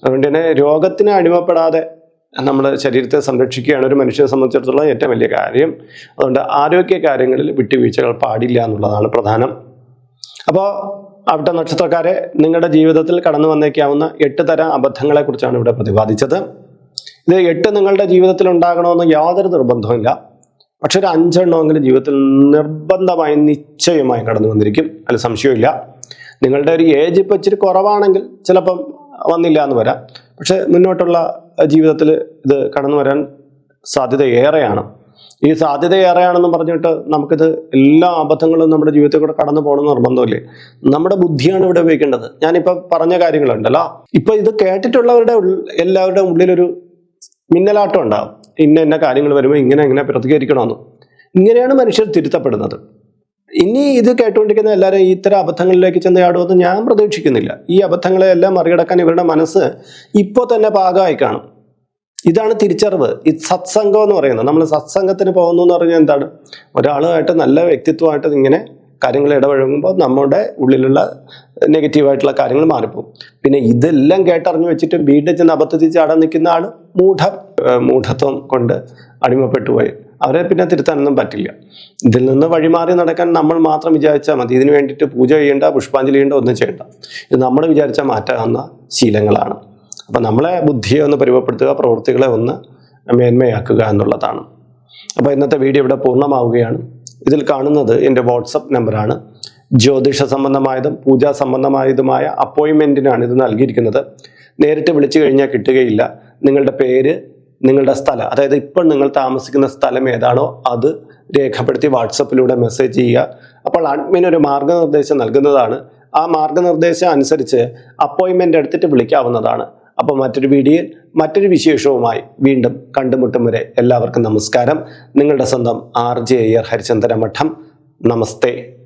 അതുകൊണ്ട് തന്നെ രോഗത്തിന് അടിമപ്പെടാതെ നമ്മൾ ശരീരത്തെ സംരക്ഷിക്കുകയാണ് ഒരു മനുഷ്യനെ സംബന്ധിച്ചിടത്തോളം ഏറ്റവും വലിയ കാര്യം. അതുകൊണ്ട് ആരോഗ്യ കാര്യങ്ങളിൽ വിട്ടുവീഴ്ചകൾ പാടില്ല എന്നുള്ളതാണ് പ്രധാനം. അപ്പോൾ അവിട്ട നക്ഷത്രക്കാരെ, നിങ്ങളുടെ ജീവിതത്തിൽ കടന്നു വന്നേക്കാവുന്ന 8 തരം അബദ്ധങ്ങളെ കുറിച്ചാണ് ഇവിടെ പ്രതിപാദിച്ചത്. ഇത് 8 നിങ്ങളുടെ ജീവിതത്തിൽ ഉണ്ടാകണമെന്ന് യാതൊരു നിർബന്ധമില്ല. പക്ഷെ ഒരു 5 എണ്ണമെങ്കിലും ജീവിതത്തിൽ നിർബന്ധമായി നിശ്ചയമായി കടന്നു വന്നിരിക്കും, അതിൽ സംശയമില്ല. നിങ്ങളുടെ ഒരു ഏജ് ഇപ്പം ഇച്ചിരി കുറവാണെങ്കിൽ ചിലപ്പം വന്നില്ല എന്ന് വരാം. പക്ഷെ മുന്നോട്ടുള്ള ജീവിതത്തിൽ ഇത് കടന്നു വരാൻ സാധ്യത ഏറെയാണ്. ഈ സാധ്യത ഏറെയാണെന്ന് പറഞ്ഞിട്ട് നമുക്കിത് എല്ലാ അബദ്ധങ്ങളും നമ്മുടെ ജീവിതത്തിൽ കൂടെ കടന്നു പോകണമെന്ന് നിർബന്ധമില്ലേ. നമ്മുടെ ബുദ്ധിയാണ് ഇവിടെ ഉപയോഗിക്കേണ്ടത്. ഞാനിപ്പോൾ പറഞ്ഞ കാര്യങ്ങളുണ്ടല്ലോ, ഇപ്പൊ ഇത് കേട്ടിട്ടുള്ളവരുടെ എല്ലാവരുടെ ഉള്ളിലൊരു മിന്നലാട്ടം ഉണ്ടാകും. ഇന്ന കാര്യങ്ങൾ വരുമ്പോൾ ഇങ്ങനെ പ്രതികരിക്കണമെന്ന്. ഇങ്ങനെയാണ് മനുഷ്യർ തിരുത്തപ്പെടുന്നത്. ഇനി ഇത് കേട്ടുകൊണ്ടിരിക്കുന്ന എല്ലാവരും ഇത്തരം അബദ്ധങ്ങളിലേക്ക് ചെന്ന് ചാടുമെന്ന് ഞാൻ പ്രതീക്ഷിക്കുന്നില്ല. ഈ അബദ്ധങ്ങളെല്ലാം മറികടക്കാൻ ഇവരുടെ മനസ്സ് ഇപ്പോൾ തന്നെ പാകമായി കാണും. ഇതാണ് തിരിച്ചറിവ്. ഈ സത്സംഗം എന്ന് പറയുന്നത്. നമ്മൾ സത്സംഗത്തിന് പോകുന്നു എന്ന് പറഞ്ഞാൽ എന്താണ്? ഒരാളുമായിട്ട് നല്ല വ്യക്തിത്വമായിട്ട് ഇങ്ങനെ കാര്യങ്ങൾ ഇടപഴകുമ്പോൾ നമ്മുടെ ഉള്ളിലുള്ള നെഗറ്റീവായിട്ടുള്ള കാര്യങ്ങൾ മാറിപ്പോകും. പിന്നെ ഇതെല്ലാം കേട്ടറിഞ്ഞു വെച്ചിട്ട് വീട്ടിൽ ചെന്ന് അബദ്ധത്തിൽ ചാടാൻ നിൽക്കുന്ന ആൾ മൂഢത്വം കൊണ്ട് അടിമപ്പെട്ടു പോയി. അവരെ പിന്നെ തിരുത്താനൊന്നും പറ്റില്ല. ഇതിൽ നിന്ന് വഴിമാറി നടക്കാൻ നമ്മൾ മാത്രം വിചാരിച്ചാൽ മതി. ഇതിനു വേണ്ടിയിട്ട് പൂജ ചെയ്യേണ്ട, പുഷ്പാഞ്ജലി ചെയ്യേണ്ട, ഒന്നും ചെയ്യേണ്ട. ഇത് നമ്മൾ വിചാരിച്ചാൽ മാറ്റാവുന്ന ശീലങ്ങളാണ്. അപ്പം നമ്മളെ ബുദ്ധിയെ ഒന്ന് പരിവപ്പെടുത്തുക, പ്രവൃത്തികളെ ഒന്ന് മേന്മയാക്കുക എന്നുള്ളതാണ്. അപ്പോൾ ഇന്നത്തെ വീഡിയോ ഇവിടെ പൂർണ്ണമാവുകയാണ്. ഇതിൽ കാണുന്നത് എൻ്റെ വാട്സപ്പ് നമ്പറാണ്. ജ്യോതിഷ സംബന്ധമായതും പൂജാ സംബന്ധമായതുമായ അപ്പോയിൻമെൻറ്റിനാണ് ഇത് നൽകിയിരിക്കുന്നത്. നേരിട്ട് വിളിച്ചു കഴിഞ്ഞാൽ കിട്ടുകയില്ല. നിങ്ങളുടെ പേര്, നിങ്ങളുടെ സ്ഥലം, അതായത് ഇപ്പോൾ നിങ്ങൾ താമസിക്കുന്ന സ്ഥലം ഏതാണോ അത് രേഖപ്പെടുത്തി വാട്സപ്പിലൂടെ മെസ്സേജ് ചെയ്യുക. അപ്പോൾ അഡ്മിൻ ഒരു മാർഗ്ഗനിർദ്ദേശം നൽകുന്നതാണ്. ആ മാർഗ്ഗനിർദ്ദേശം അനുസരിച്ച് അപ്പോയിൻമെൻ്റ് എടുത്തിട്ട് വിളിക്കാവുന്നതാണ്. അപ്പോൾ മറ്റൊരു വീഡിയോയിൽ മറ്റൊരു വിശേഷവുമായി വീണ്ടും കണ്ടുമുട്ടും വരെ എല്ലാവർക്കും നമസ്കാരം. നിങ്ങളുടെ സ്വന്തം RJ അയ്യർ ഹരിചന്ദന മഠം. നമസ്തേ.